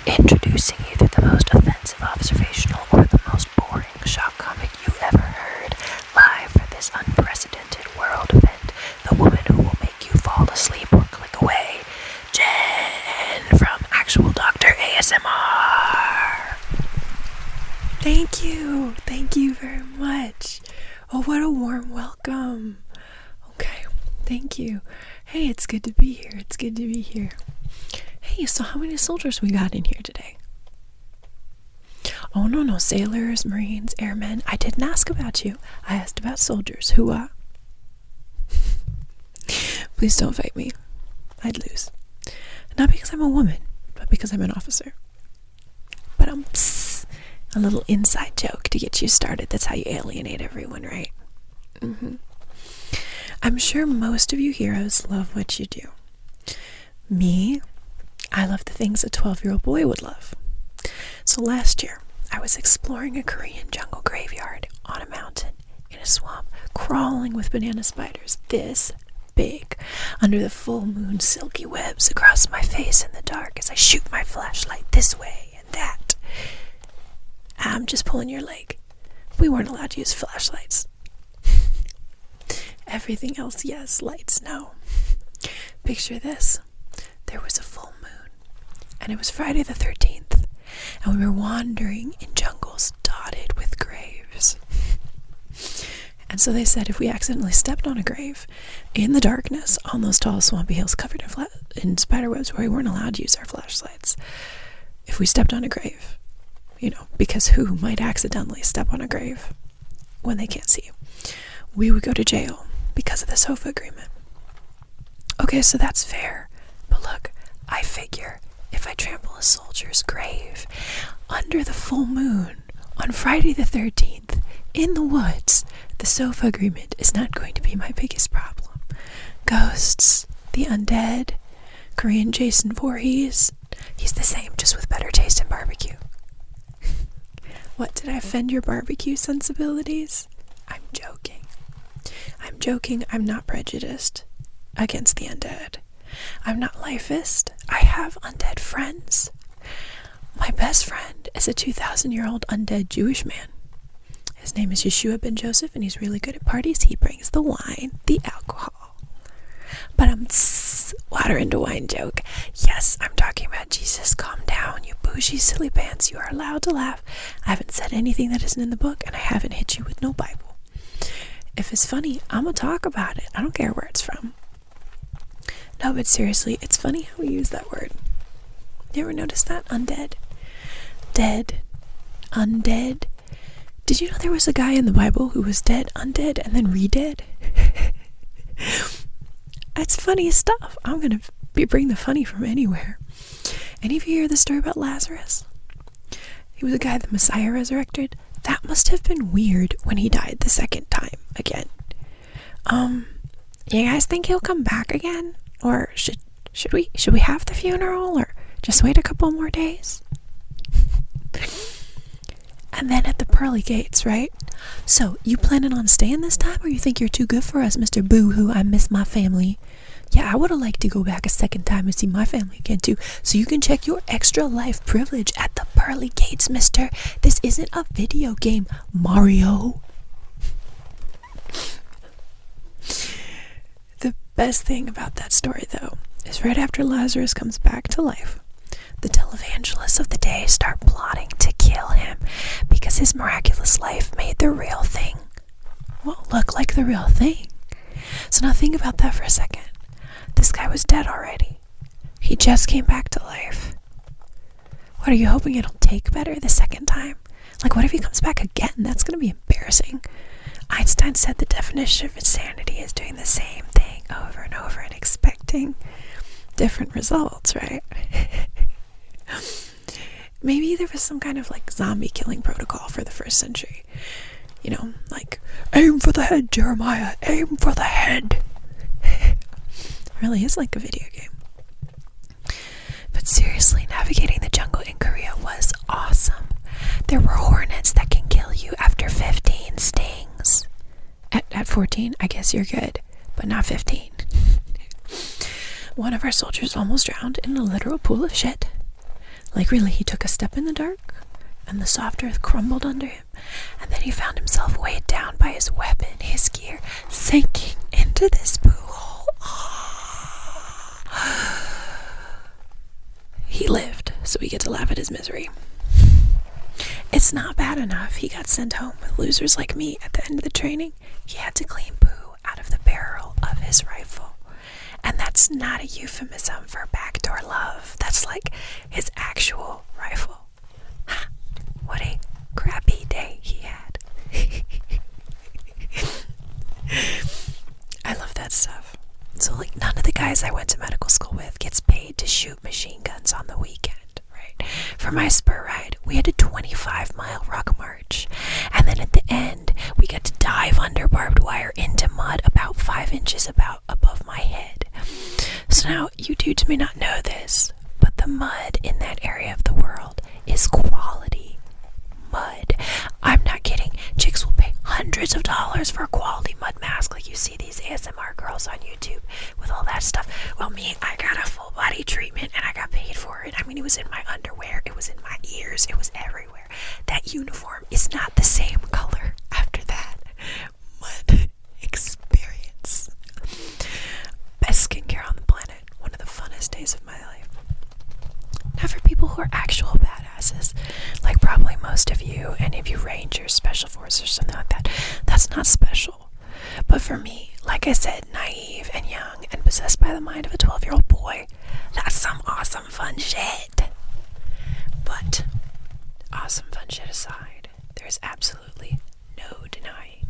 Introducing either the most offensive observational or the most boring shock comic you ever heard, live for this unprecedented world event, the woman who will make you fall asleep or click away, Jen from Actual Dr. ASMR. Thank you very much. Oh, what a warm welcome. Okay, thank you. Hey, it's good to be here. Hey, so how many soldiers we got in here today? Oh, no, sailors, marines, airmen. I didn't ask about you. I asked about soldiers. Who, Please don't fight me. I'd lose. Not because I'm a woman, but because I'm an officer. But a little inside joke to get you started. That's how you alienate everyone, right? I'm sure most of you heroes love what you do. Me, I love the things a 12-year-old boy would love. So last year, I was exploring a Korean jungle graveyard on a mountain in a swamp, crawling with banana spiders this big, under the full moon silky webs across my face in the dark as I shoot my flashlight this way and that. I'm just pulling your leg. We weren't allowed to use flashlights. Everything else, yes. Lights, no. Picture this. There was a full moon, and it was Friday the 13th, and we were wandering in jungles dotted with graves. And so they said if we accidentally stepped on a grave in the darkness on those tall swampy hills covered in spider webs where we weren't allowed to use our flashlights, if we stepped on a grave, because who might accidentally step on a grave when they can't see you, we would go to jail because of the SOFA agreement. Okay, so that's fair. But look, I figure if I trample a soldier's grave under the full moon on Friday the 13th in the woods, the SOFA agreement is not going to be my biggest problem. Ghosts, the undead, Korean Jason Voorhees, he's the same, just with better taste in barbecue. What, did I offend your barbecue sensibilities? I'm joking. I'm not prejudiced against the undead. I'm not lifist. I have undead friends. My best friend is a 2,000-year-old undead Jewish man. His name is Yeshua ben Joseph, and he's really good at parties. He brings the wine, the alcohol. But water into wine joke. Yes, I'm talking about Jesus. Calm down, you bougie silly pants. You are allowed to laugh. I haven't said anything that isn't in the book, and I haven't hit you with no Bible. If it's funny, I'm gonna talk about it. I don't care where it's from. No, but seriously, it's funny how we use that word. You ever notice that? Undead. Dead. Undead. Did you know there was a guy in the Bible who was dead, undead, and then re-dead? That's funny stuff. I'm going to bring the funny from anywhere. Any of you hear the story about Lazarus? He was a guy the Messiah resurrected. That must have been weird when he died the second time again. You guys think he'll come back again? Or should we have the funeral, or just wait a couple more days? And then at the pearly gates, right? So, you planning on staying this time, or you think you're too good for us, Mr. Boo-hoo, I miss my family? Yeah, I would have liked to go back a second time and see my family again, too. So you can check your extra life privilege at the pearly gates, mister. This isn't a video game, Mario. The best thing about that story, though, is right after Lazarus comes back to life, the televangelists of the day start plotting to kill him because his miraculous life made the real thing look like the real thing. So now think about that for a second. This guy was dead already. He just came back to life. What, are you hoping it'll take better the second time? Like, what if he comes back again? That's going to be embarrassing. Einstein said the definition of insanity is doing the same thing over and over and expecting different results, right? Maybe there was some kind of zombie killing protocol for the first century. Like, aim for the head, Jeremiah, aim for the head. Really is like a video game. But seriously, navigating the jungle in Korea was awesome. There were hornets that can kill you after 15 stings. At 14, I guess you're good, but not 15. One of our soldiers almost drowned in a literal pool of shit. Like really, he took a step in the dark, and the soft earth crumbled under him, and then he found himself weighed down by his weapon, his gear, sinking into this pool. He lived, so we get to laugh at his misery. It's not bad enough he got sent home with losers like me at the end of the training. He had to clean poo out of the barrel of his rifle. And that's not a euphemism for backdoor love. That's like his actual rifle. What a crappy day he had. I love that stuff. So like none of the guys I went to medical school with gets paid to shoot machine guns on the weekend, right? For my spur ride, we had a 25-mile ruck march. And then at the end, we got to dive under barbed wire into mud about 5 inches above my head. So now, you dudes may not know this, but the mud in that area of the world is quality mud. I'm not kidding. Chicks will pay hundreds of dollars for a quality mud mask, like you see these ASMR girls on YouTube with all that stuff. Well, me, I got a full body treatment and I got paid for it. I mean, it was in my underwear, it was in my ears, it was everywhere. That uniform is not the same color after that mud experience. Best skincare on the planet. One of the funnest days of my life. Now for people who are actual badasses, like probably most of you, any of you Rangers, Special Forces, or something like that, that's not special. But for me, like I said, naive and young and possessed by the mind of a 12-year-old boy, that's some awesome fun shit. But awesome fun shit aside, there's absolutely no denying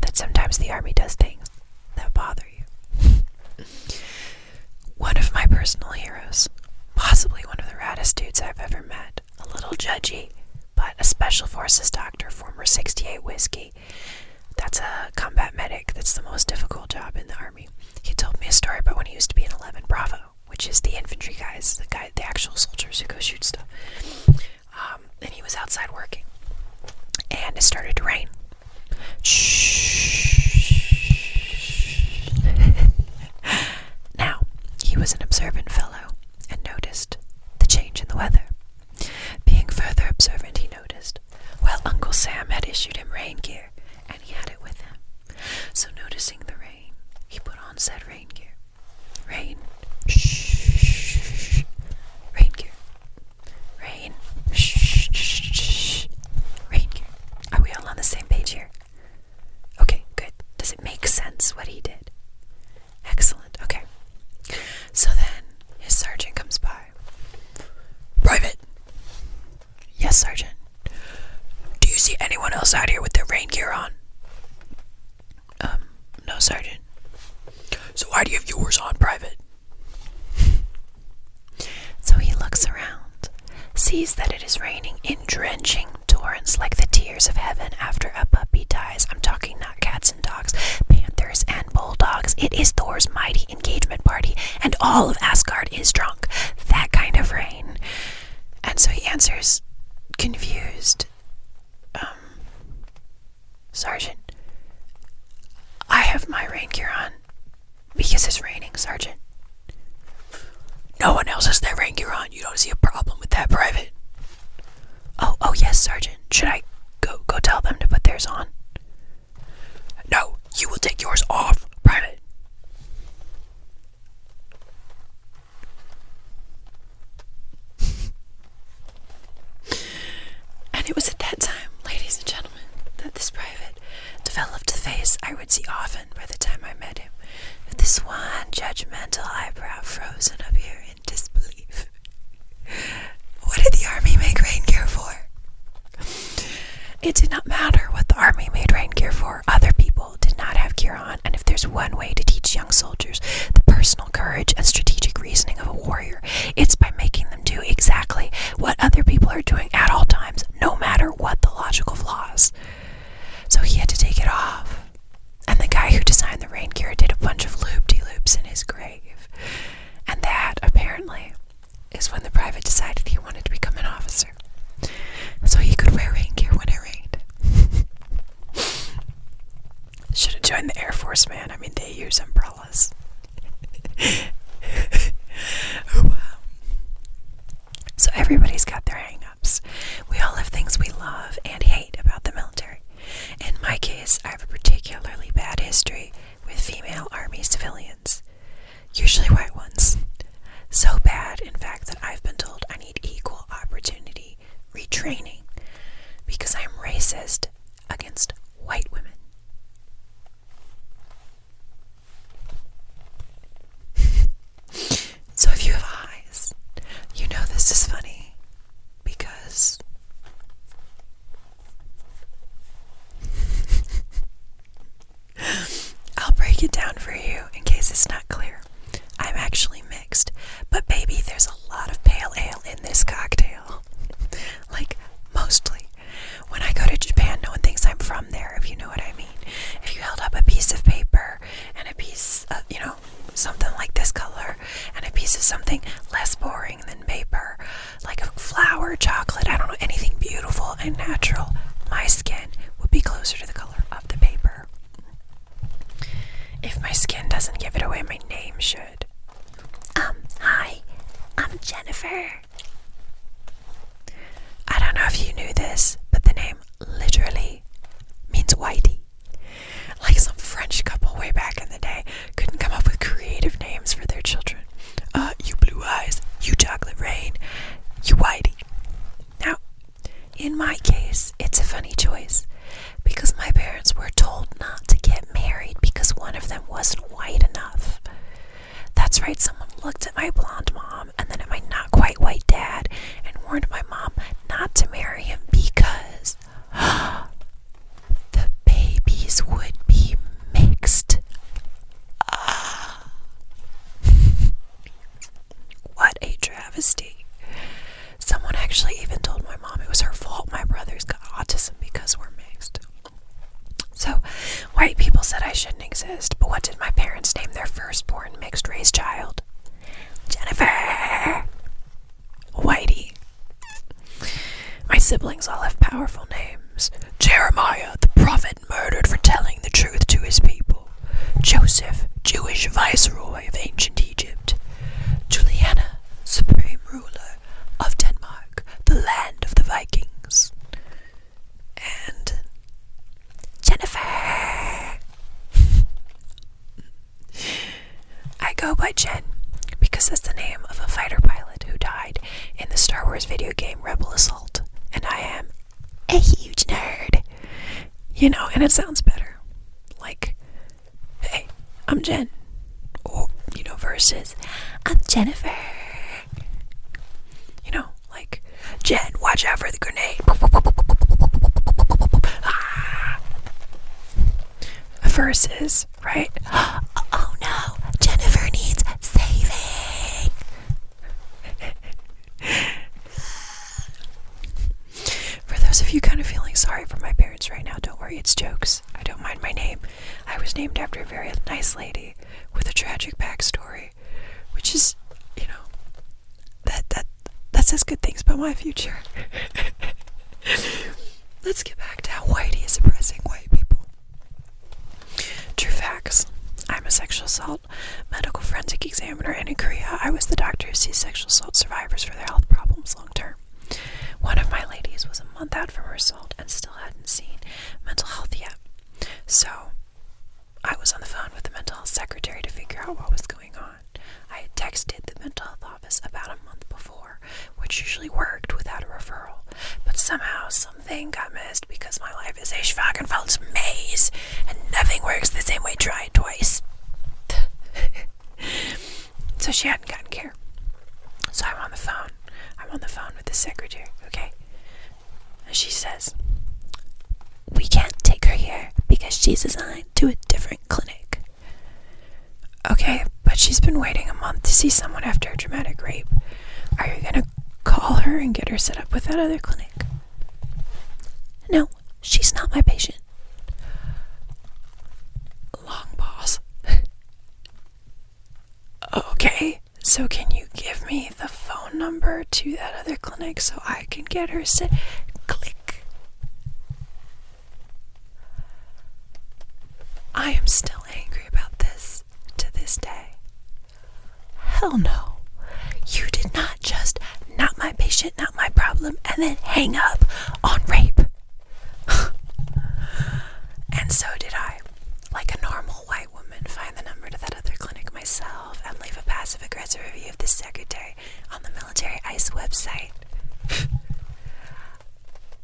that sometimes the Army does things that bother you. One of my personal heroes, possibly one of the raddest dudes I've ever met, a little judgy, but a Special Forces doctor, former 68 Whiskey. That's a combat medic. That's the most difficult job in the Army. He told me a story about when he used to be in 11 Bravo, which is the infantry guys, the actual soldiers who go shoot stuff. And he was outside working, and it started to rain. Now, he was an observant fellow and noticed the change in the weather. Being further observant, he noticed, well, Uncle Sam had issued him rain gear, and he had it with him. So noticing the rain, he put on said rain gear. Rain, rain gear. Rain, rain gear. Are we all on the same page here? Okay, good. Does it make sense what he did? Excellent, okay. So then, his sergeant comes by. Private. Yes, Sergeant. Do you see anyone else out here with their rain gear on? No, Sergeant. So why do you have yours on, Private? So he looks around, sees that it is raining in drenching torrents like the tears of heaven after a puppy dies. I'm talking not cats and dogs, panthers and bulldogs. It is Thor's mighty engagement party, and all of Asgard is drunk. That kind of rain. And so he answers, confused, Sergeant, I have my rain gear on because it's raining, Sergeant. No one else has their rain gear on. You don't see a problem with that, Private? Oh yes, Sergeant. Should I go tell them to put theirs on? No, you will take yours off, Private. And it was at that time, ladies and gentlemen, that this private developed the face I would see often by the time I met him, with this one judgmental eyebrow frozen up here in disbelief. What did the Army make rain gear for? It did not matter what the Army made rain gear for. Other people did not have gear on, and if there's one way to teach young soldiers the personal courage and strategic reasoning of a warrior, it's by making them do exactly what other people are doing at all times, no matter what the logical flaws. So he had to take it off. And the guy who designed the rain gear did a bunch of loop-de-loops in his grave. And that, apparently, is when the private decided he wanted to become an officer. So he could wear rain gear when it rained. Should have joined the Air Force, man. I mean, they use umbrellas. Oh, wow. So everybody's got their hang-ups. We all have things we love and hate about the military. In my case, I have a particularly bad history with female army civilians, usually white ones. So bad, in fact, that I've been told I need equal opportunity retraining because I'm racist against white women. So if you have eyes, you know this is funny because I'll break it down for you in case it's not clear. I'm actually mixed, but baby, there's a lot of pale ale in this cocktail. Like, mostly. When I go to Japan, no one thinks I'm from there, if you know what I mean. If you held up a piece of paper and a piece of, something like this color, and a piece of something less boring than paper, like a flower, chocolate, I don't know, anything beautiful and natural, my skin would be closer to the color of the paper. If my skin doesn't give it away, my name should. Hi, I'm Jennifer. I don't know if you knew this, but the name literally means whitey. Like some French couple way back in the day couldn't come up with creative names for their children. You blue eyes, you chocolate rain, you whitey. Now, in my case, it's a funny choice because my parents were told not to get married because one of them wasn't white enough. That's right, someone looked at my blonde mom and then at my not quite white dad and warned my mom not to marry him because the babies would be mixed. What a travesty. Someone actually even told my mom it was her fault my brothers got autism because we're mixed. So, white people said I shouldn't exist, but what did my parents name their firstborn mixed-race child? Jennifer! Whitey. My siblings all have powerful names. Jeremiah, the prophet murdered for telling the truth to his people. Joseph, Jewish viceroy of ancient Egypt. Juliana, supreme ruler of Denmark, the land of the Vikings. And Jennifer. I go by Jen because that's the name of a fighter pilot who died in the Star Wars video game Rebel Assault, and I am a huge nerd. And it sounds better. Like, hey, I'm Jen. Or, versus I'm Jennifer. Like, Jen, watch out for the grenade. Versus, right? Oh no, Jennifer needs saving. For those of you kind of feeling sorry for my parents right now, don't worry, it's jokes. I don't mind my name. I was named after a very nice lady with a tragic backstory, which is, that says good things about my future. Let's get back to how whitey is oppressing white people. True facts. I'm a sexual assault medical forensic examiner, and in Korea, I was the doctor who sees sexual assault survivors for their health problems long term. One of my ladies was a month out from her assault and still hadn't seen mental health yet. So, I was on the phone with the mental health secretary to figure out what was going on. I had texted the mental health office about a month before, which usually worked without a referral. But somehow something got missed because my life is a Schwagenfeld's maze and nothing works the same way. Try it twice. So she hadn't gotten care. So I'm on the phone. With the secretary, okay? And she says, we can't take her here because she's assigned to a different clinic. Okay, but she's been waiting a month to see someone after a traumatic rape. Are you gonna call her and get her set up with that other clinic? No, she's not my patient. Long pause. Okay, so can you give me the phone number to that other clinic so I can get her set? Click. I am still angry about this to this day. Hell no. You did not just not my patient patient, not my problem, and then hang up on rape. And so did I, like a normal white woman, find the number to that other clinic myself and leave a passive-aggressive review of the secretary on the military ICE website.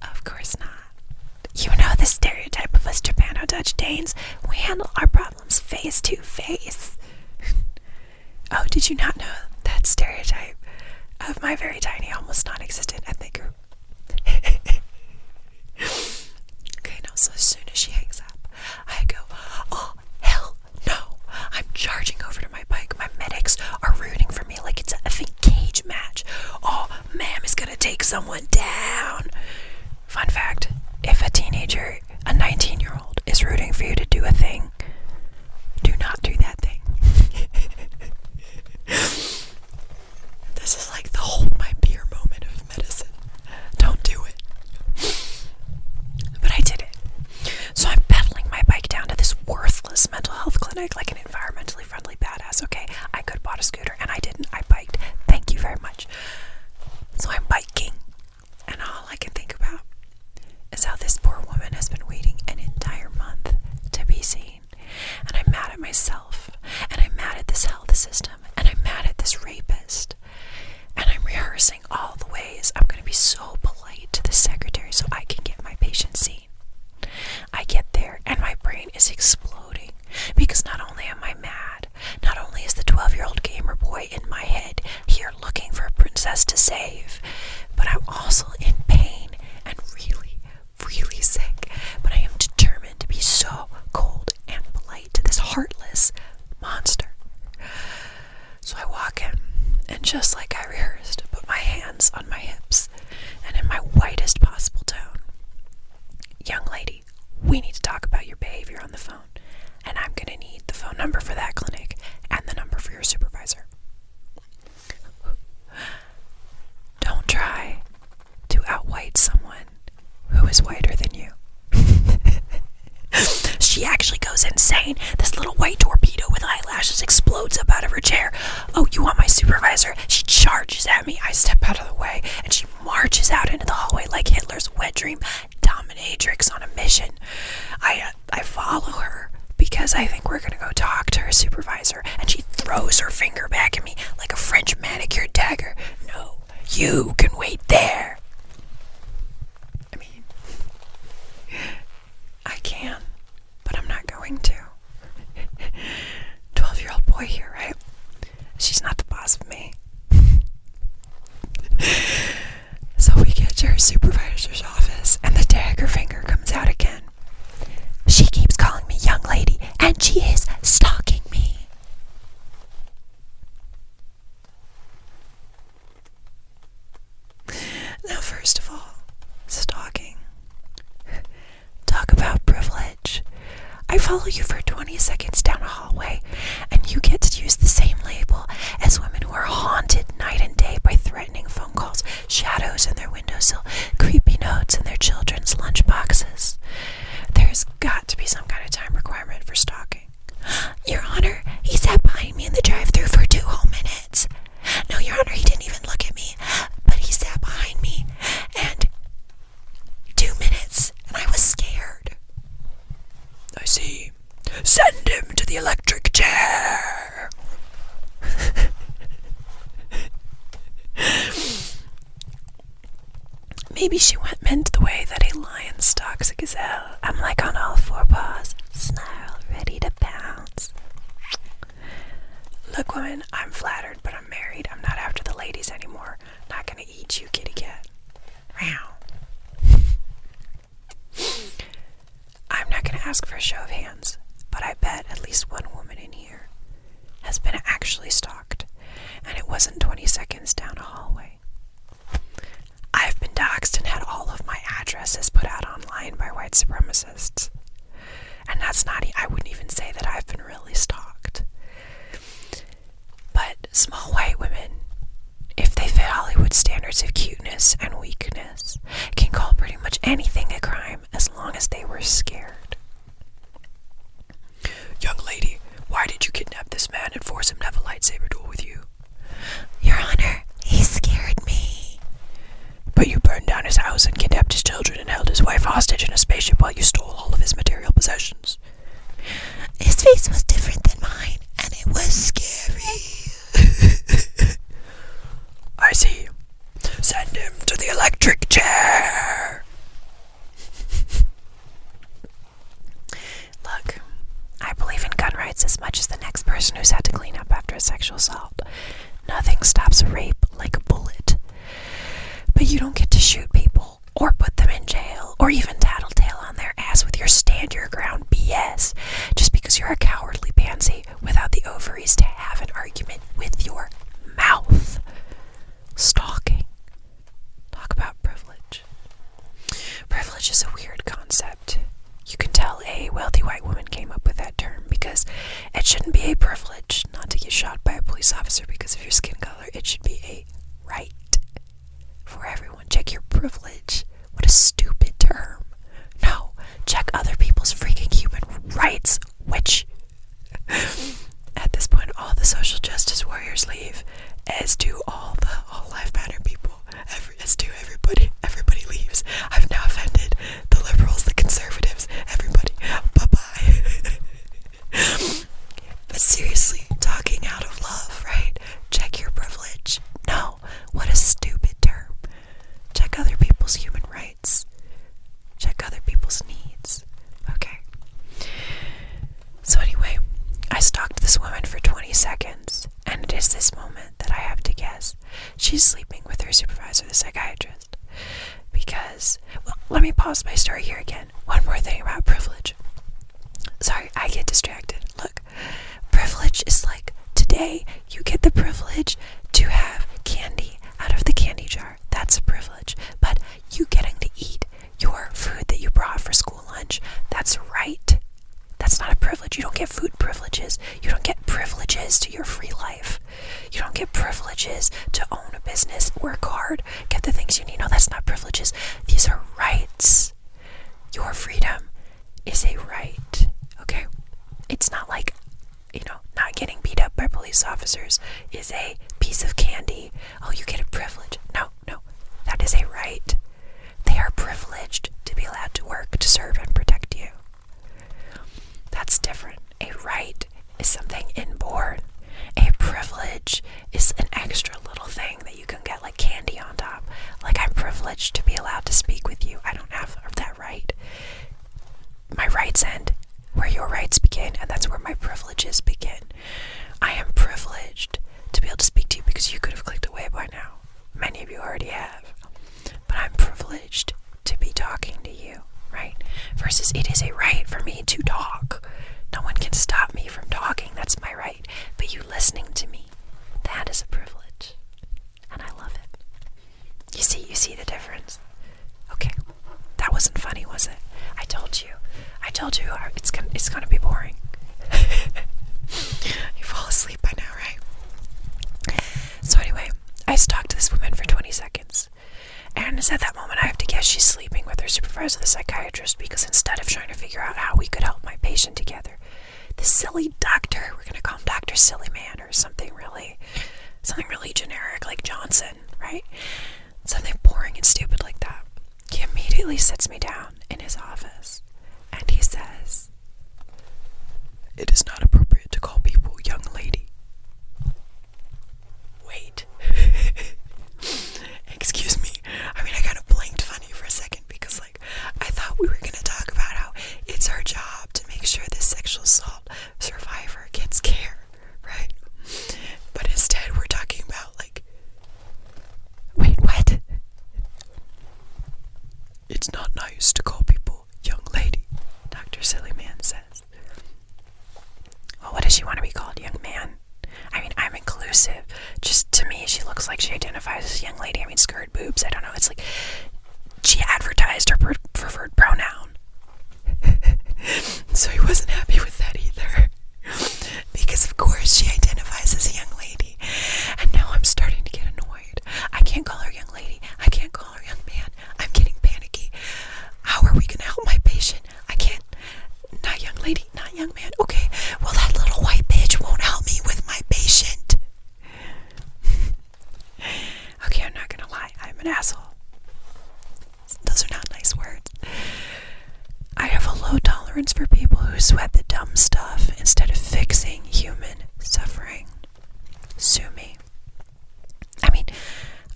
Of course not. You know the stereotype of us Japano-Dutch Danes. We handle our problems face to face. Oh, did you not know that stereotype of my very tiny, almost non-existent ethnic group? Okay, no, so as soon as she hangs up, I go, oh, hell no. I'm charging over to my bike. My medics are rooting for me like it's a effing cage match. Oh, ma'am is gonna take someone down. Fun fact, if a teenager, a 19-year-old, is rooting for you to do a thing, do not do that thing. This is like the hold my beer moment of medicine. Don't do it. But I did it. So I'm pedaling my bike down to this worthless mental health clinic like an environmentally friendly badass. Okay, I could have bought a scooter and I didn't. I biked. Thank you very much. So I'm biking, and all I can think about is how this poor woman has been waiting an entire month to be seen. And I'm mad at myself, and I'm mad at this health system, and I'm mad at this rapist. And I'm rehearsing all the ways I'm going to be so polite to the secretary so I can get my patient seen. I get there, and my brain is exploding, because not only am I mad, not only is the 12-year-old gamer boy in my head here looking for a princess to save, but I'm also in pain and really, really sick. But I am determined to be so cold and polite to this heartless monster. So I walk in, and just like I rehearsed, put my hands on my hips, and in my whitest possible tone, young lady, we need to talk about your behavior on the phone, and I'm going to need the phone number for that clinic and the number for your supervisor. Don't try to outwhite someone who is whiter than you. She actually goes insane. This little white torpedo with eyelashes explodes up out of her chair. Oh, you want my supervisor? She charges at me. I step out of the way, and she marches out into the hallway like Hitler's wet dream dominatrix on a mission. I follow her because I think we're gonna go talk to her supervisor, and she throws her finger back at me like a French manicure dagger. No, you can wait there. I mean, I can, but I'm not going to. 12-year-old boy here, right? She's not the boss of me. So we get to her supervisor's office, and the dagger finger comes out again. She keeps calling me young lady, and she is stalking me. Now, first of all, stalking. Talk about privilege. I follow you for 20 seconds down a hallway, and you get to use the same label as women who are haunted night and day by threatening phone calls, shadows in their windowsill, creepy notes in their children's lunch boxes. There's got to be some kind of time requirement for stalking. Your Honor, he sat behind me in the drive-thru for 2 whole minutes. No, Your Honor, he didn't even look at me, but he sat behind me, and 2 minutes, and I was scared. I see. Send him to the electric chair. Maybe she meant the way that a lion stalks a gazelle. I'm like on all 4 paws, snarl, ready to pounce. Look, woman, I'm flattered, but I'm married. I'm not after the ladies anymore. Not gonna eat you, kitty cat. Meow. I'm not gonna ask for a show of hands, but I bet at least one woman in here has been actually stalked, and it wasn't 20 seconds down a hallway. I've been doxxed and had all of my addresses put out online by white supremacists. And that's not, I wouldn't even say that I've been really stalked. But small white women, if they fit Hollywood standards of cuteness and weakness, can call pretty much anything a crime as long as they were scared. Young lady, why did you kidnap this man and force him to have a lightsaber duel with you? Your Honor, he scared me. his house and kidnapped his children and held his wife hostage in a spaceship while you stole all of his material possessions. His face was different than mine, and it was scary. I see. Send him to the electric chair. Look, I believe in gun rights as much as the next person who's had to clean up after a sexual assault. Nothing stops a rape like a bullet. But you don't get to shoot people, or put them in jail, or even tattletale on their ass with your stand-your-ground BS, just because you're a cowardly pansy without the ovaries to have an argument with your mouth. Stalking. Talk about privilege. Privilege is a weird concept. You can tell a wealthy white woman came up with that term because it shouldn't be a privilege not to get shot by a police officer because of your skin color. It should be a right for everyone. Check your privilege. What a stupid term. No, check other people's freaking human rights, which at this point all the social justice warriors leave, as do all life matter people. As do everybody. Everybody leaves. I've now offended the liberals, the conservatives, everybody. Bye-bye. But seriously, talking out of love, right? Check your privilege. No, what a stupid term. Check other people's human rights. Check other people's needs. Okay. So anyway, I stalked this woman for 20 seconds, and it is this moment that I have to guess she's sleeping with her supervisor, the psychiatrist. Because, well, let me pause my story here again. One more thing about privilege. Sorry, I get distracted. Look, privilege is like, today you get the privilege to have candy out of the candy jar. That's a privilege. But you getting to eat your food that you brought for school lunch, that's right. That's not a privilege. You don't get food privileges. You don't get privileges to your free life. You don't get privileges to own a business, work hard, get the things you need. No, that's not privileges. These are rights. Your freedom is a right. Okay? It's not like, not getting beat up by police officers is a piece of candy. Oh, you get a privilege. No. That is a right. They are privileged to be allowed to work, to serve, and protect you. That's different. A right is something inborn. A privilege is an extra little thing that you can get like candy on top. Like, I'm privileged to be allowed to speak with you. I don't have that right. My rights end where your rights begin, and that's where my privileges begin. I am privileged to be able to speak to you because you could have clicked away by now. Many of you already have. But I'm privileged to be talking to you, right? Versus it is a right for me to talk. No one can stop me from talking. That's my right. But you listening to me, that is a privilege. And I love it. You see the difference? Okay. That wasn't funny, was it? I told you it's gonna be boring. You fall asleep by now, right? So anyway, I stalked this woman for 20 seconds. And at that moment, I have to guess she's sleeping with her supervisor, the psychiatrist, because instead of trying to figure out how we could help my patient together, the silly doctor, we're going to call him Dr. Silly Man or something really generic like Johnson, right? Something boring and stupid like that. He immediately sits me down in his office and he says, "It is not appropriate to call people young lady." Wait. Excuse me. I mean, I kind of blinked funny for a second because, I thought we were going to talk about how it's our job to make sure this sexual assault survivor gets care, right? But instead, we're talking about, wait, what? It's not nice to call people young lady, Dr. Silly Man says. Well, what does she want to be called, young man? I mean, I'm inclusive. Just to me, she looks like she identifies as a young lady. I mean, skirt, boobs, I don't know. It's like she advertised her preferred pronoun. So he wasn't happy with that either. Because, of course, she identifies as a young lady. And now I'm starting to get annoyed. I can't call her young lady. I can't call her young man. I'm getting panicky. How are we going to help my patient? I can't. Not young lady, not young man. Okay, well, that little white bitch won't help me with my patient. Okay, I'm not gonna lie, I'm an asshole. low tolerance for people who sweat the dumb stuff instead of fixing human suffering. Sue me. I mean,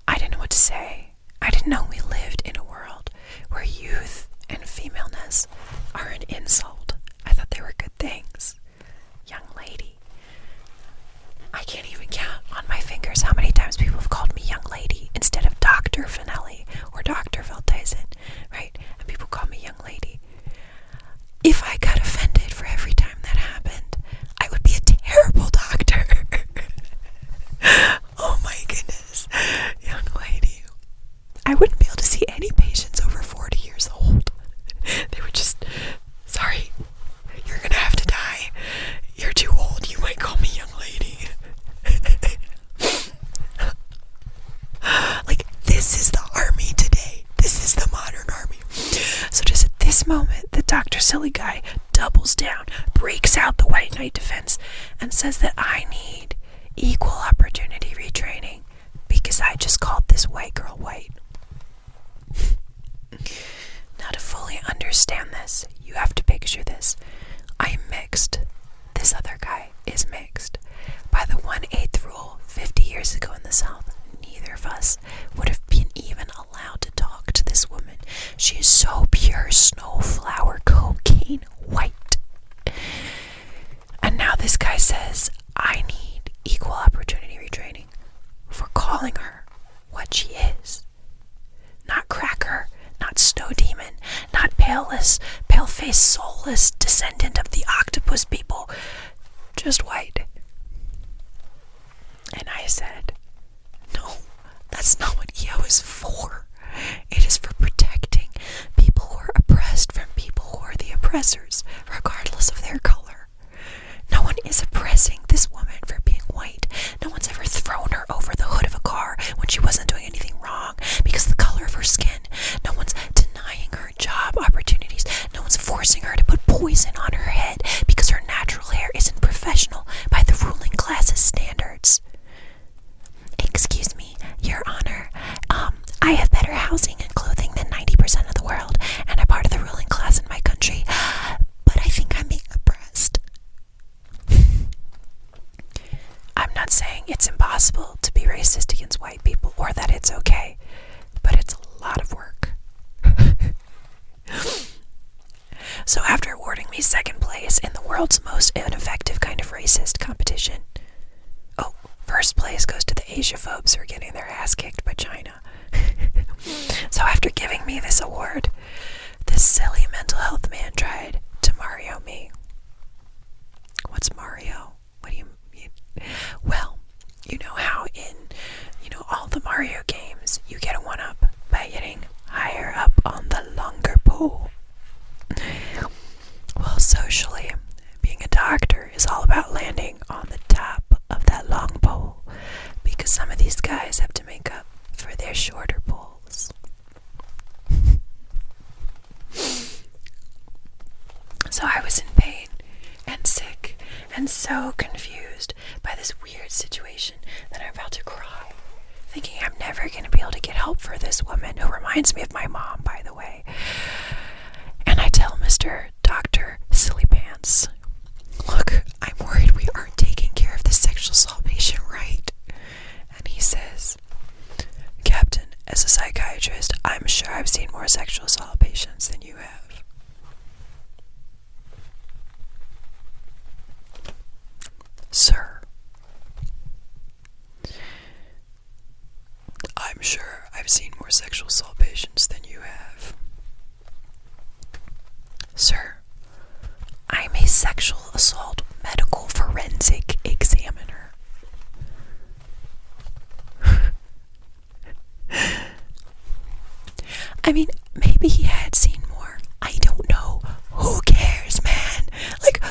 I didn't know what to say. I didn't know we lived in a world where youth and femaleness are an insult. I thought they were good things. Young lady. I can't even count on my fingers how many times people have called me young lady instead of Dr. Finelli or Dr. Veldhuizen, right? And people call me young lady. If I got offended for every time that happened, I would be a terrible doctor. Oh my goodness, young lady. I wouldn't be able to see any patients over 40 years old. They would just, sorry, you're gonna have to die. You're too old, you might call me young lady. Like, this is the army today. This is the modern army. So just at this moment, the Dr. Silly Guy doubles down, breaks out the white knight defense, and says that I need equal opportunity retraining because I just called this white girl white. Now, to fully understand this, you have to picture this. I am mixed. This other guy is mixed. By the 1/8 rule 50 years ago in the South, neither of us would have been even allowed to talk to this woman. She is so pure snowflower cocaine white. And now this guy says, I need equal opportunity retraining for calling her what she is. Not cracker, not snow demon, not pale-faced, soulless descendant of the octopus people, just white. And I said, no, that's not what EO is for. It is for protecting people who are oppressed from people who are the oppressors, regardless of their color. No one is oppressing this woman for being white. No one's ever thrown her over the hood of a car when she wasn't doing anything wrong because of the color of her skin. No one's denying her job opportunities. No one's forcing her to put poison on her head because her natural hair isn't professional by the ruling class's standards. Excuse me, Your Honor. I have better housing and clothing than 90% of the world, and I'm part of the ruling class in my country, but I think I'm being oppressed. I'm not saying it's impossible to be racist against white people or that it's okay, but it's a lot of work. So after awarding me second place in the world's most ineffective kind of racist competition, first place goes to the Asiaphobes who are getting their ass kicked by China. So after giving me this award, this silly mental health man tried to Mario me. What's Mario? What do you mean? Well, you know how in, all the Mario games, you get a 1-up by getting higher up on the longer pole. Well, socially, being a doctor is all about landing on the top of that long pole, because some of these guys have to make up for their shorter poles. So I was in pain and sick and so confused by this weird situation that I'm about to cry, thinking I'm never going to be able to get help for this woman who reminds me of my mom, by the way. And I tell Mr. Dr. Silly Pants, look, I'm worried we aren't taking care of this sexual assault patient right. And he says, Captain, as a psychiatrist, I'm sure I've seen more sexual assault patients than you have. Sir, I'm sure I've seen more sexual assault patients than you have. Sir, I'm a sexual assault medical forensic examiner. I mean, maybe he had seen more. I don't know. Who cares, man? Like,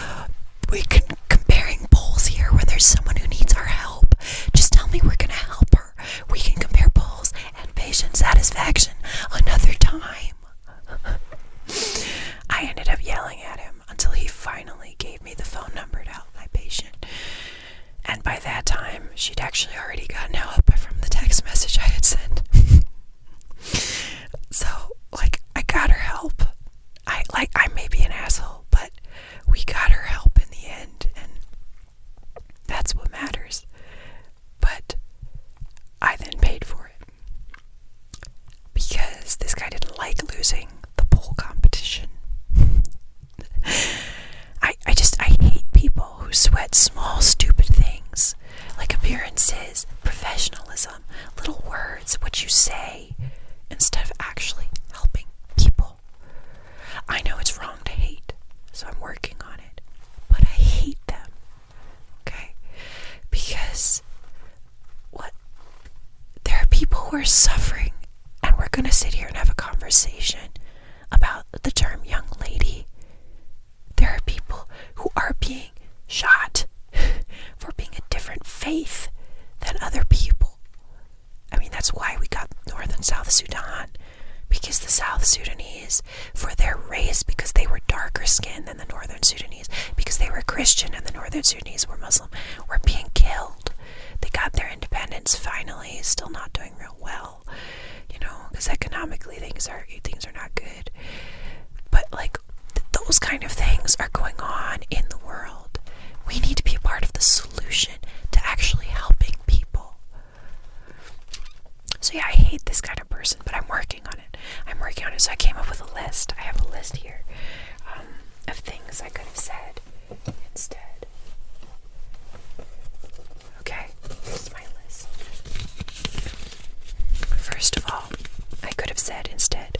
we can comparing polls here when there's someone who needs our help. Just tell me we're gonna help her. We can compare polls and patient satisfaction another time. I ended up yelling at him until he finally gave me the phone number to help my patient. And by that time, she'd actually already gotten help from the text message I had sent. So, I got her help. I may be an asshole because this guy didn't like losing the pole competition. I hate people who sweat small, stupid things like appearances, professionalism, little words, what you say, instead of actually helping people. I know it's wrong to hate, so I'm working on it, but I hate them, okay? Because there are people who are suffering, and we're gonna sit here and have a conversation about the term young lady. There are people who are being shot for being a different faith than other people. I mean, that's why we got North and South Sudan, because the South Sudanese, for their race, because they were darker skinned than the Northern Sudanese, because they were Christian and the Northern Sudanese were Muslim, were being killed. They got their independence finally, still not doing real well, because economically things are not good. But like, those kind of things are going on in the world. We need to be a part of the solution to actually helping people. So yeah, I hate this kind of person, but I'm working on it. So I came up with a list. I have a list here of things I could have said instead. Okay, here's my list. First of all, I could have said instead,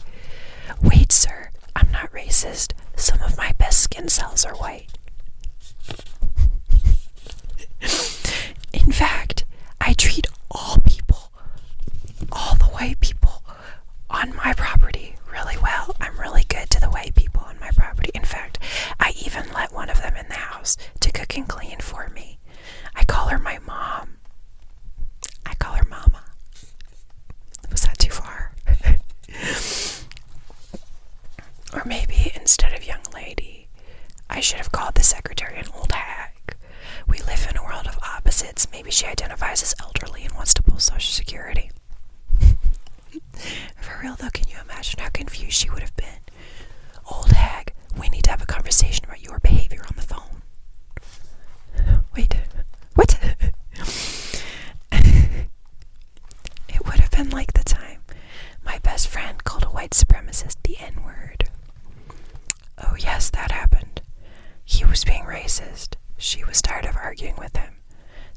"Wait, sir, I'm not racist. Some of my best skin cells are white." In fact, I treat all people, all the white people on my property really well. I'm really good to the white people on my property. In fact, I even let one of them in the house to cook and clean for me. I call her my mom. I call her Mama. Was that too far? Or maybe instead of young lady, I should have called the secretary an old hag. We live in a world of opposites. Maybe she identifies as elderly and wants to pull Social Security. For real though, can you imagine how confused she would have been? "Old hag, we need to have a conversation about your behavior on the phone." Wait, what? It would have been like the time my best friend called a white supremacist the N-word. Oh yes, that happened. He was being racist. She was tired of arguing with him.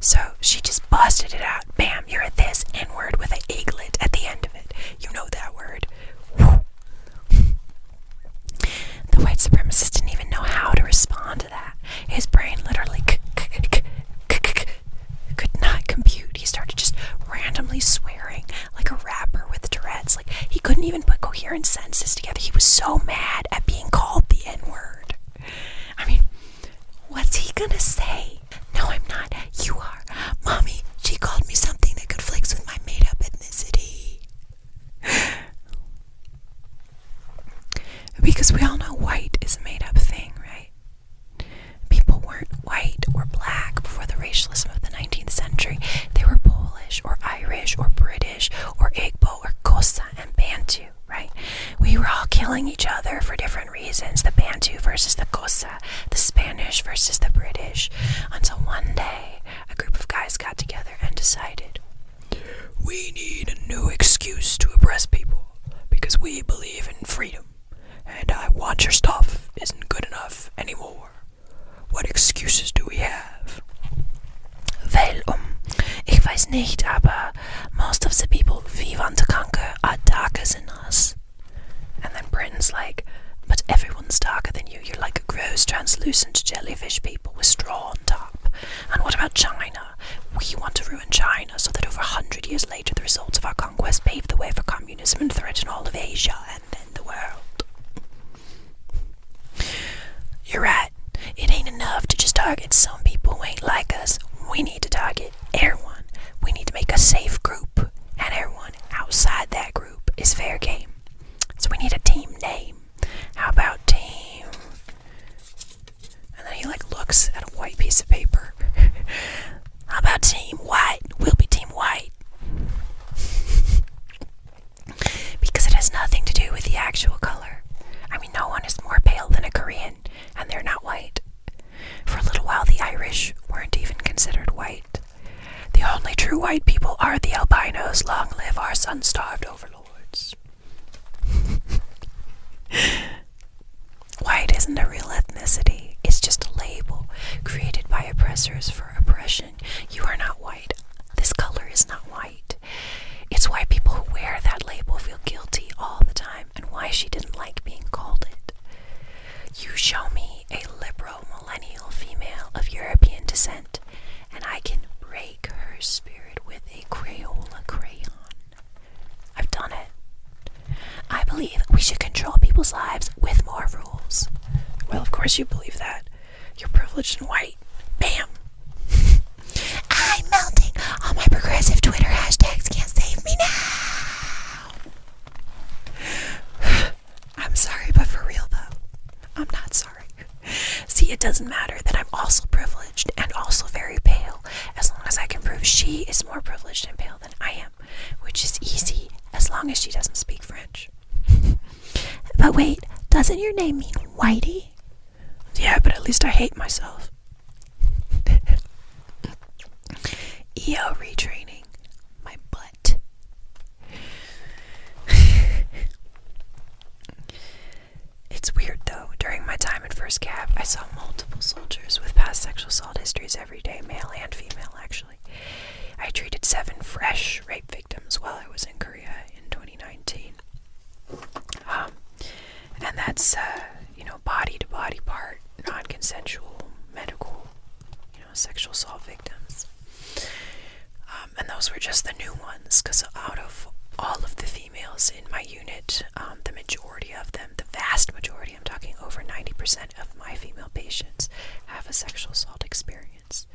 So she just busted it out. Bam, you're a this N-word with an eaglet at the end of it. You know that word. Whew. The white supremacist didn't even know how to respond to that. His brain literally could not compute. He started just randomly swearing like a rapper with Tourette's. Like, he couldn't even put coherent sentences together. He was so mad at being called the N-word. I mean, what's he gonna say? "No, I'm not. You are. Mommy, she called me something that conflicts with my made-up ethnicity." Because we all know white is a made-up thing, right? People weren't white or black before the racialism of the 19th century. They were Polish or Irish or British or Igbo or Xhosa and Bantu, right? We were all killing each other for different reasons. The Bantu versus the Xhosa, the Spanish versus the British, until one day a group of guys got together and decided, "We need a new excuse to oppress people because we believe in freedom, and I want your stuff isn't good enough anymore. What excuses do we have?" Well, ich weiß nicht, aber most of the people we want to conquer are darker than us. And then Britain's like, "But everyone's darker than you. You're like a gross, translucent jellyfish people with straw on top. And what about China? We want to ruin China so that over 100 years later the results of our conquest pave the way for communism and threaten all of Asia and then the world." You're right. It ain't enough to just target some people who ain't like us. We need to target everyone. We need to make a safe group, and everyone outside that group is fair game. So we need a team name. How about team? And then he looks at a white piece of paper. How about team white? We'll be team white. Because it has nothing to do with the actual color. I mean, no one is more pale than a Korean, and they're not white. For a little while, the Irish weren't even considered white. The only true white people are the albinos. Long live our sun-starved overlords. oppressors for oppression. You are not white. This color is not white. It's why people who wear that label feel guilty all the time, and why she didn't like being called it. You show me a liberal millennial female of European descent, and I can break her spirit with a Crayola crayon. I've done it. I believe we should control people's lives with more rules. Well, of course you believe that. You're privileged and white. Bam! I'm melting. All my progressive Twitter hashtags can't save me now. I'm sorry, but for real though, I'm not sorry. See, it doesn't matter that I'm also privileged and also very pale, as long as I can prove she is more privileged and pale than I am, which is easy as long as she doesn't speak French. But wait, doesn't your name mean Whitey? Yeah, but at least I hate myself. EO retraining. My butt. It's weird though. During my time in First Cab, I saw multiple soldiers with past sexual assault histories every day, male and female actually. I treated 7 fresh rape victims while I was in Korea in 2019. And that's, body to body part, non-consensual, medical, sexual assault victims. And those were just the new ones, because out of all of the females in my unit, the majority of them, the vast majority, I'm talking over 90% of my female patients have a sexual assault experience.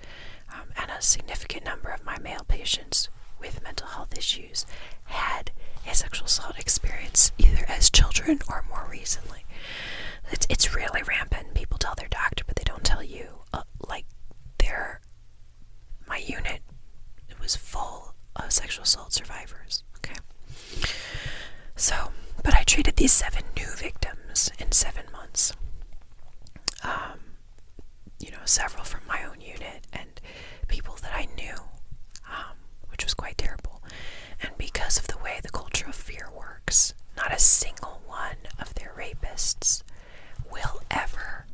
And a significant number of my male patients with mental health issues had a sexual assault experience either as children or more recently. It's really rampant. People tell their doctor, but they don't tell you. My unit, it was full of sexual assault survivors. Okay. So, but I treated these 7 new victims in 7 months. Several from my own unit and people that I knew, which was quite terrible. And because of the way the culture of fear works, not a single one of their rapists will ever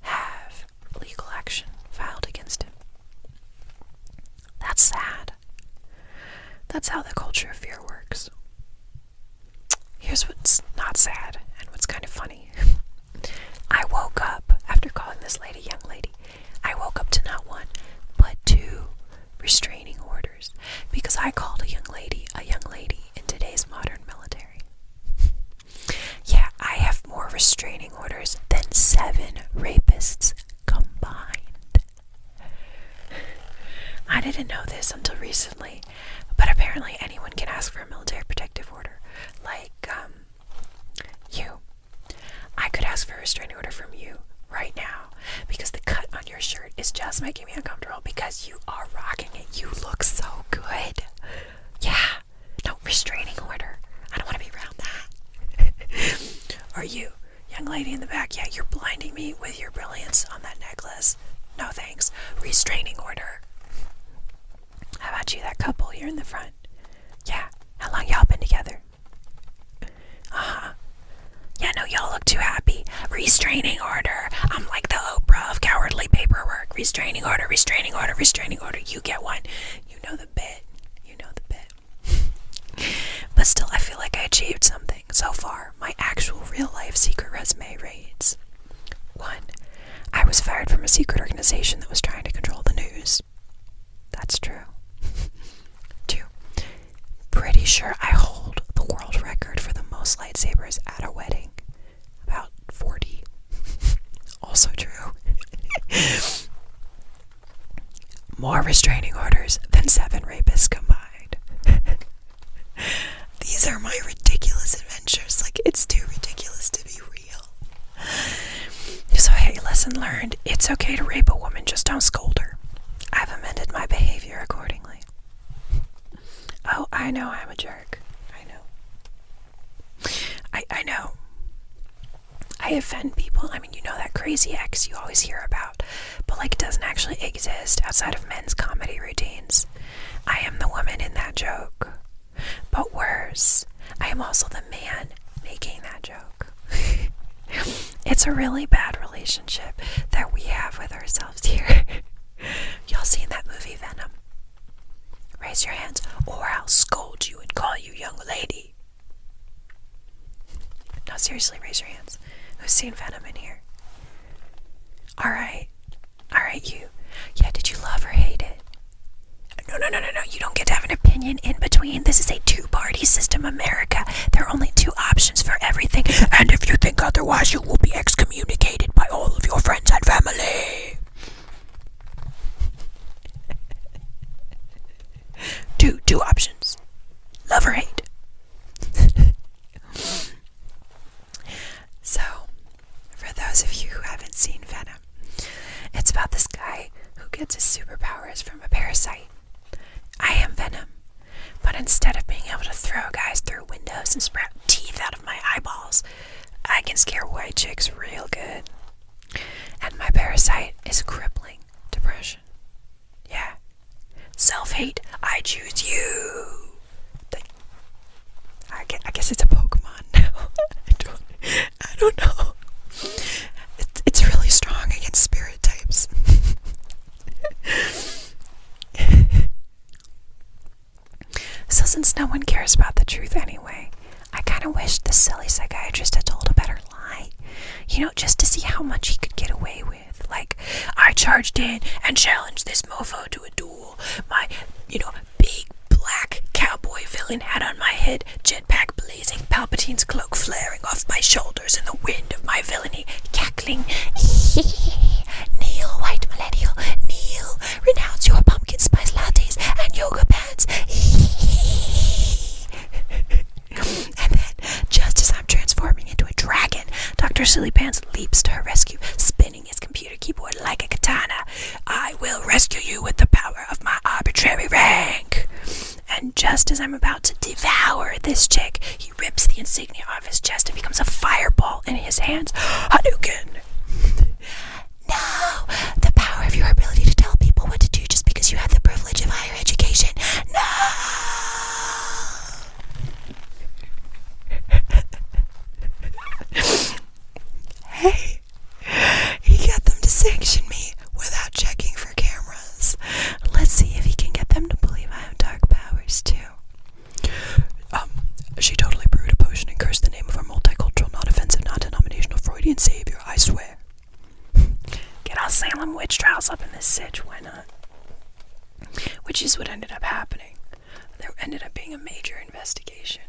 have legal action filed against him. That's sad. That's how the culture of fear works. Here's what's not sad and what's kind of funny. I woke up after calling this lady young lady. I woke up to not 1, but 2 restraining orders because I called a young lady in today's modern military. Yeah, I have more restraining orders than 7 rapists combined. I didn't know this until recently, but apparently anyone can ask for a military protective order. You. I could ask for a restraining order from you right now because the cut on your shirt is just making me uncomfortable because you are rocking it. You look so good. Yeah. No, restraining order. I don't want to be around that. Or you, young lady in the back, yeah, you're blinding me with your brilliance on that necklace. No thanks. Restraining order. How about you, that couple here in the front? Yeah. How long y'all been together? Yeah, no, y'all look too happy. Restraining order. I'm like the Oprah of cowardly paperwork. Restraining order, restraining order, restraining order. You get one. You know the bit. But still, I feel like I achieved something so far. My actual real-life secret resume reads: 1. I was fired from a secret organization that was trying to control the news. That's true. 2. Pretty sure I hold the world record for the most lightsabers at a wedding. About 40. Also true. More restraining orders than 7 rapists combined. These are my ridiculous adventures. It's too ridiculous to be real. So hey, lesson learned. It's okay to rape a woman, just don't scold her. I've amended my behavior accordingly. Oh, I know I'm a jerk. I know. I offend people. That crazy ex you always hear about, but it doesn't actually exist outside of men's comedy routines. I am the woman in that joke. But worse, I am also the man making that joke. It's a really bad relationship that we have with ourselves here. Y'all seen that movie Venom? Raise your hands or I'll scold you and call you young lady. No, seriously, raise your hands. Who's seen Venom in here? Alright, you. Yeah, did you love or hate it? No, you don't get to have an opinion in between. This is a two-party system, America. There are only two options for everything, and if you think otherwise, you will be excommunicated by all of your friends and family. Two options. Love or hate. So, for those of you who haven't seen Venom, it's about this guy who gets his superpowers from a parasite. I am Venom, but instead of being able to throw guys through windows and sprout teeth out of my eyeballs, I can scare white chicks real good. And my parasite is crippling depression. Yeah. Self-hate, I choose you. I guess it's a Pokemon now. I don't know. It's really strong against spirit types. So since no one cares about the truth anyway, I kind of wish the silly psychiatrist had told a better lie. You know, just to see how much he could get away with. Like, I charged in and challenged this mofo to a duel. My, big black cowboy villain hat on my head, jetpack blazing, Palpatine's cloak flaring off my shoulders, and the wind of my villainy cackling. Kneel, white millennial, kneel. Renounce your pumpkin spice lattes and yoga pants. And then, just as I'm transforming into a dragon, Dr. Silly Pants leaps to her rescue, spinning his computer keyboard like a katana. I will rescue you with the power of my arbitrary rank. And just as I'm about to devour this chick, he rips the insignia off his chest and becomes a fireball in his hands. Hadouken! No! The power of your ability to tell people what to do just because you have the privilege of higher education. No! Hey, he got them to sanction me without checking for cameras. Let's see if he can get them to believe I have dark powers too. She totally brewed a potion and cursed the name of our multicultural, non-offensive, non-denominational Freudian savior, I swear. Get all Salem witch trials up in this sitch, why not? Which is what ended up happening. There ended up being a major investigation.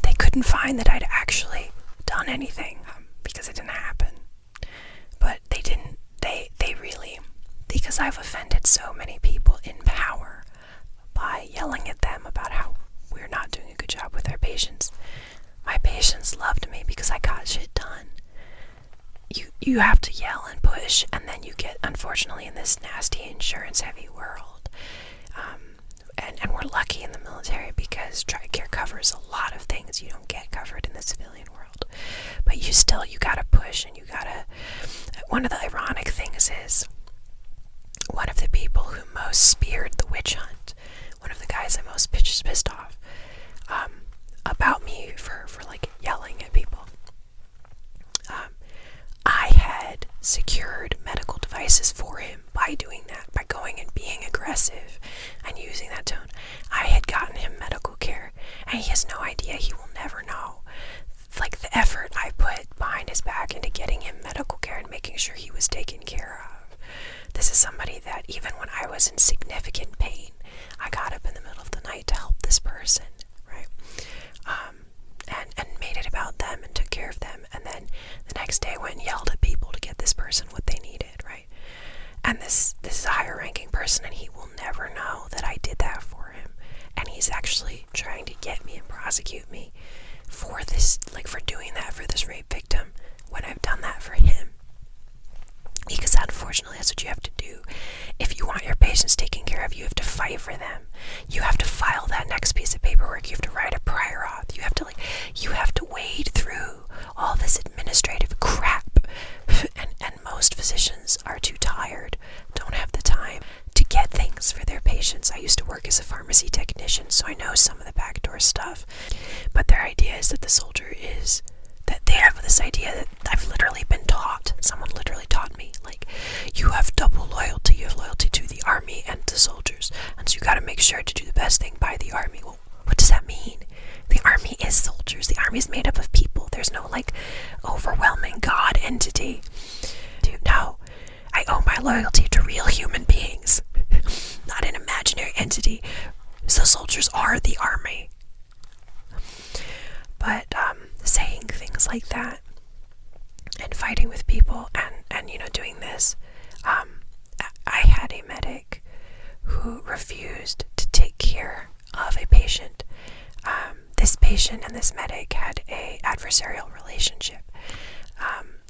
They couldn't find that I'd actually done anything, because it didn't happen. But they really, because I've offended so many people in power by yelling at them about how we're not doing a good job with our patients. My patients loved me because I got shit done. You have to yell and push, and then you get, unfortunately, in this nasty insurance-heavy world. And we're lucky in the military because TRICARE covers a lot of things you don't get covered in the civilian world. But you gotta push, and you gotta... One of the ironic things is, one of the people who most speared the witch hunt, one of the guys I most pissed off about me for like yelling at people, I had secured medical devices for him by doing that, by going and being aggressive and using that tone. I had gotten him medical care, and he has no idea, he will never know, like the effort I put behind his back into getting him medical care and making sure he was taken care of. This is somebody that even when I was in significant pain, I got up in the middle of the night to help this person, right? And made it about them and took care of them, and then the next day went and yelled at people to get this person what they needed, right? And this is a higher ranking person, and he will never know that I did that for him. And he's actually trying to get me and prosecute me for this, like for doing that for this rape victim when I've done that for him. Because unfortunately, that's what you have to do. If you want your patients taken care of, you have to fight for them. You have to file that next piece of paperwork. You have to write a prior auth. You have to wade through all this administrative crap. And most physicians are too tired, don't have the time to get things for their patients. I used to work as a pharmacy technician, so I know some of the backdoor stuff. But their idea is that the soldier is... that they have this idea that I've literally been taught, someone literally taught me, like, you have double loyalty, you have make sure to do the best thing by the army. Well, what does that mean? The army is soldiers. The army is made up of people. There's no like overwhelming God entity. Dude, no. I owe my loyalty to real human beings, not an imaginary entity. So soldiers are the army. But saying things like that and fighting with people and doing this, I had a medic who refused to take care of a patient. This patient and this medic had a adversarial relationship,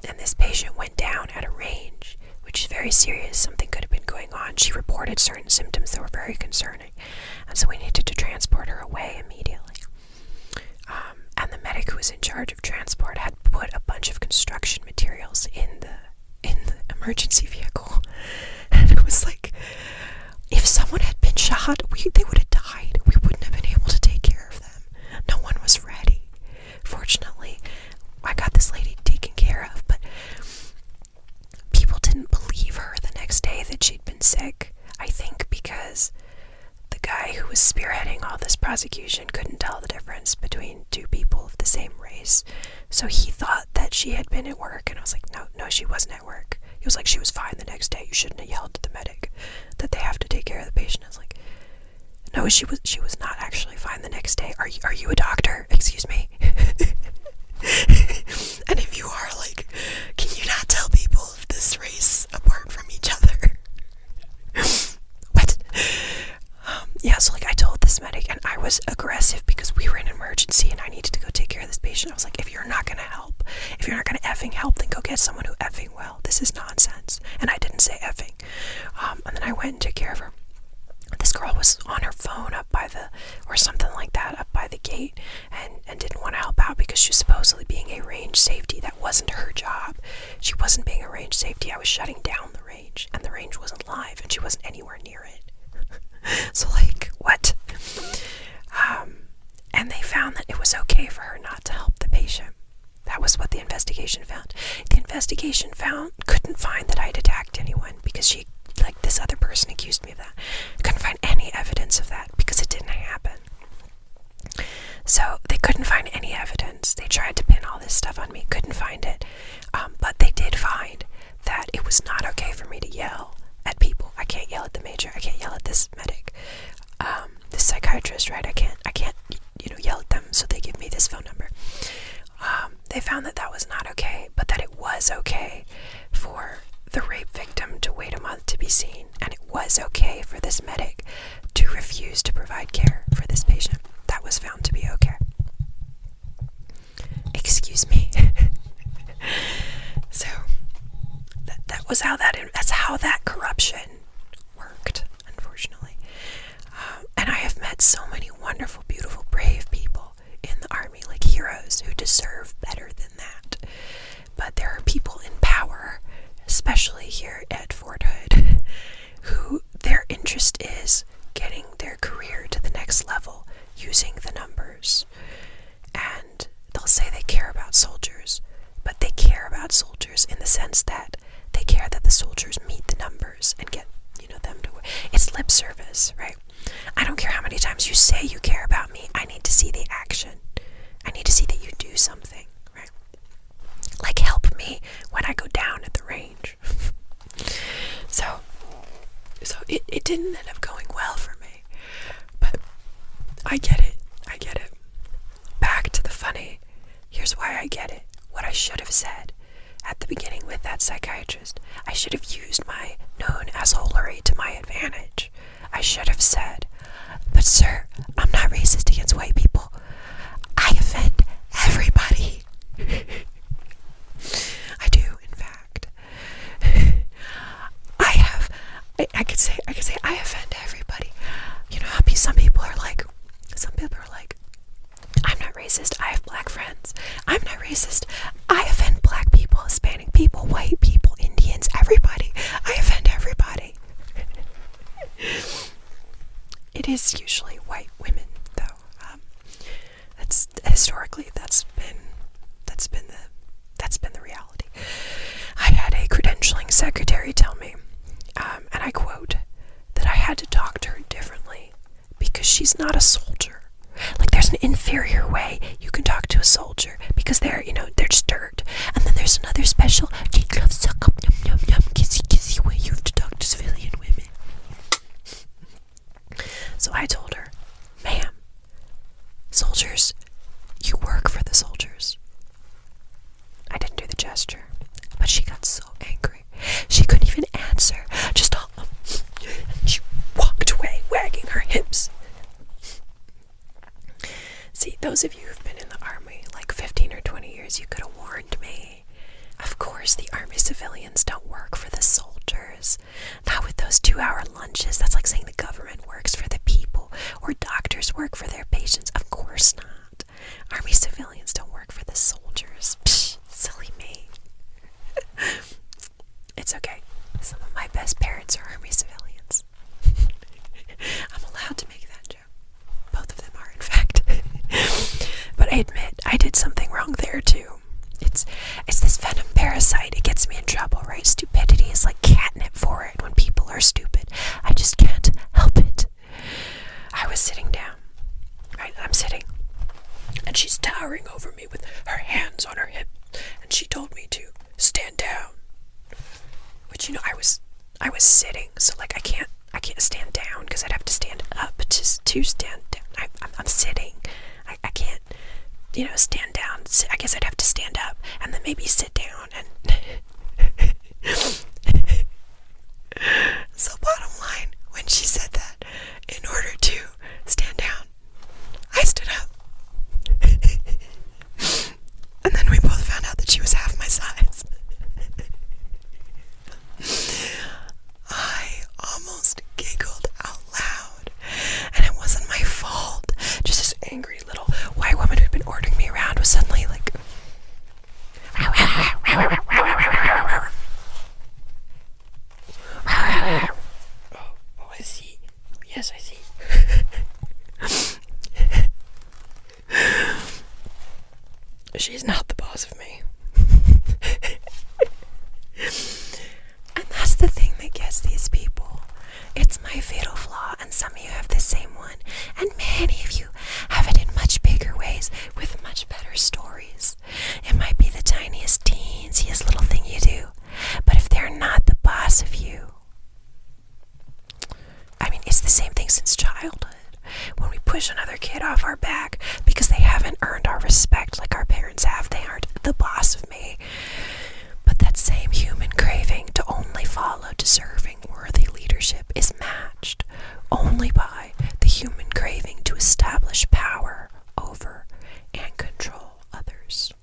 and this patient went down at a range, which is very serious. Something could have been going on. She reported certain symptoms that were very concerning, and so we needed to transport her away immediately. And the medic who was in charge of transport had put a bunch of construction materials in the emergency vehicle, and it was like, if someone had been shot, they would have died. We wouldn't have been able to take care of them. No one was ready. Fortunately, I got this lady taken care of, but people didn't believe her the next day that she'd been sick. I think because the guy who was spearheading all this prosecution couldn't tell the difference between two people of the same race. So he thought that she had been at work, and I was like, no, she wasn't at work. He was like, she was fine the next day. You shouldn't have yelled at the medic that they have to take care of the patient. I was like, no, she was not actually fine the next day. Are you a doctor? Excuse me. And if you are, like, can you not tell people of this race apart from each other? What? Yeah, so like I told this medic, and I was aggressive because we were in an emergency and I needed to go take care of this patient. I was like, if you're not gonna help, if you're not gonna effing help, then go get someone who effing will. This is nonsense. And I didn't say effing. And then I went and took care of her. This girl was on her phone up by or something like that, up by the gate, and didn't want to help out because she was supposedly being a range safety. That wasn't her job. She wasn't being a range safety. I was shutting down the range, and the range wasn't live, and she wasn't anywhere near it. So like, what? And they found that it was okay for her not to help the patient. That was what the investigation found. The investigation couldn't find that I'd attacked anyone because this other person accused me of that. Couldn't find any evidence of that because it didn't happen. So they couldn't find any evidence. They tried to pin all this stuff on me, couldn't find it. But they did find that it was not okay for me to yell at people. I can't yell at the major. I can't yell at this medic, this psychiatrist, right? I can't, yell at them. So they give me this phone number. They found that was not okay, but that it was okay for the rape victim to wait a month to be seen, and it was okay for this medic to refuse to provide care for this patient. That was found to be okay. Excuse me. So that's how that corruption worked, unfortunately. And I have met so many wonderful, beautiful, brave people in the army, like heroes who deserve better than that. But there are people in power, especially here at Fort Hood, who their interest is getting their career to the next level using the numbers. And they'll say they care about soldiers, but they care about soldiers in the sense that they care that the soldiers meet the numbers and get, them to... It's lip service, right? I don't care how many times you say you care about me. I need to see the action. I need to see that you do something, right? Like, help me when I go down at the range. So it didn't end up going well for me. But I get it. Back to the funny. Here's why I get it. What I should have said at the beginning with that psychiatrist. I should have used my known assholery to my advantage. I should have said, but sir, I'm not racist against white people. I offend everybody. I do, in fact. I could say I offend everybody. How some people are like, I'm not racist, I have black friends. I'm not racist, I offend black people, Hispanic people, white people, Indians, everybody. I offend everybody. It is usually white women, though. That's historically that's been the reality. I had a credentialing secretary tell me, and I quote, that I had to talk to her differently soldier because they're, they're just dirt. And then there's another special, you love suck up, yum, yum, yum, kissy, kissy way you have to talk to civilian women. So I told her, ma'am, soldiers, you work for the soldiers. I didn't do the gesture, but she got so angry. She couldn't even answer. Just all, she walked away, wagging her hips. See, those of you who've been in the army like 15 or 20 years, you could have warned me. Of course, the army civilians don't work for the soldiers. Not with those 2-hour lunches. That's like saying the government works for the people or doctors work for their patients. Of course not. Army civilians don't work for the soldiers. Psh, silly me. It's okay. Some of my best parents are army civilians. I'm allowed to make that joke. Both of them are, in fact. But I admit, I did something wrong there too. It's this venom parasite. It gets me in trouble, right? Stupidity is like catnip for it when people are stupid. I just can't help it. I was sitting down, right? I'm sitting, and she's towering over me with her hands on her hip, and she told me to stand down. Which, I was sitting, so like I can't stand down because I'd have to stand up to stand down. I'm sitting. I can't, stand down. I guess I'd have to stand up and then maybe sit down and so bottom line, when she said that, in order to stand down, I stood up. And then we both found out that she was half my size. I almost giggled out loud, and it wasn't my fault. Just this angry little white woman who'd been ordering me around was suddenly like, oh, I see. Yes, I see. She's not the boss of me. And that's the thing that gets these people. It's my fatal flaw, and some of you have the same one, and many of you have it in much bigger ways with much better stories. It might be the tiniest, teensiest little thing you do, but if they're not the boss of you, I mean, it's the same thing since childhood. When we push another kid off our back because they haven't earned our respect like our parents have, they aren't the boss of me. But that same human craving to only follow deserving, worthy leadership is matched only by the human craving to establish power over and control others.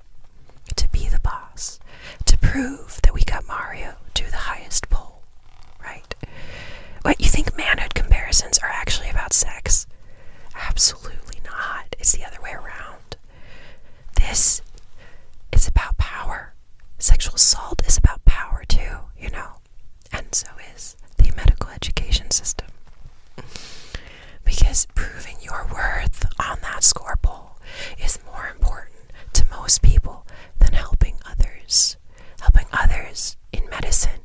To be the boss. To prove that we got Mario to the highest pole. Right? What, you think manhood comparisons are actually about sex? Absolutely not. It's the other way around. This is about power. Sexual assault is about power too, and so is the medical education system. Because proving your worth on that score pole is more important to most people than helping others. Helping others in medicine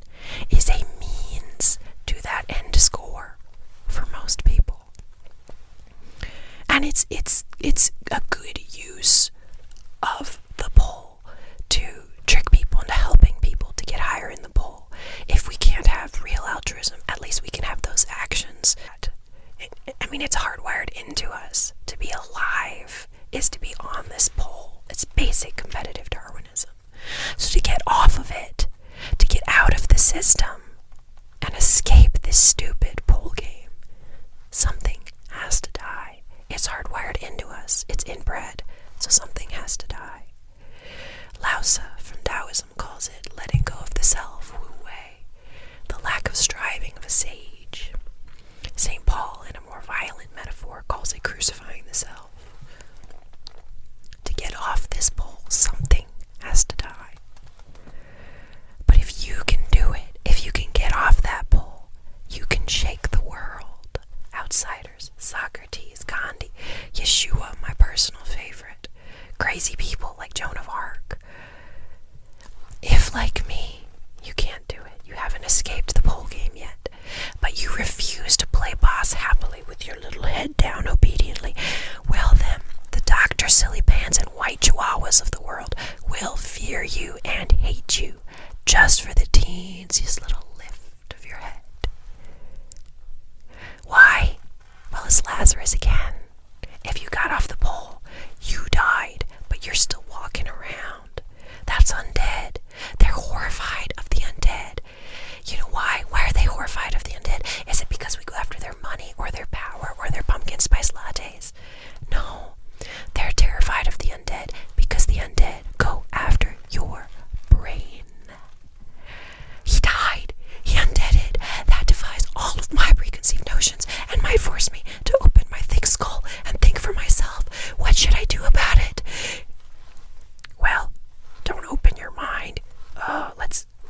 is a means to that end score for most people. And it's a good use of the pole to trick people into helping people to get higher in the pole. If we can't have real altruism, at least we can have those actions. I mean, it's hardwired into us. To be alive is to be on this pole. It's basic competitive Darwinism. So to get off of it, to get out of the system, and escape this stupid pole game, something has to die. It's hardwired into us. It's inbred. So something has to die. Lao Tzu from Taoism calls it letting go of the self, wu wei, the lack of striving of a sage. St. Paul, in a more violent metaphor, calls it crucifying the self. To get off this pole, something has to die. But if you can do it, if you can get off that pole, you can shake the world. Outsiders, Socrates, Gandhi, Yeshua, my personal favorite, crazy people like Joan of Arc. If, like me, you can't do it, you haven't escaped the pole game yet, but you refuse to play boss happily with your little head down obediently, well then, the Dr. Silly Pants and White Chihuahua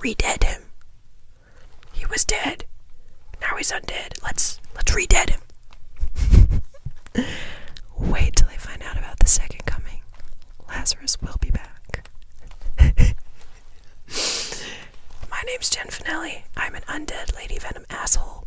re-dead him. He was dead. Now he's undead. Let's re-dead him. Wait till they find out about the second coming. Lazarus will be back. My name's Jen Finelli. I'm an undead Lady Venom asshole.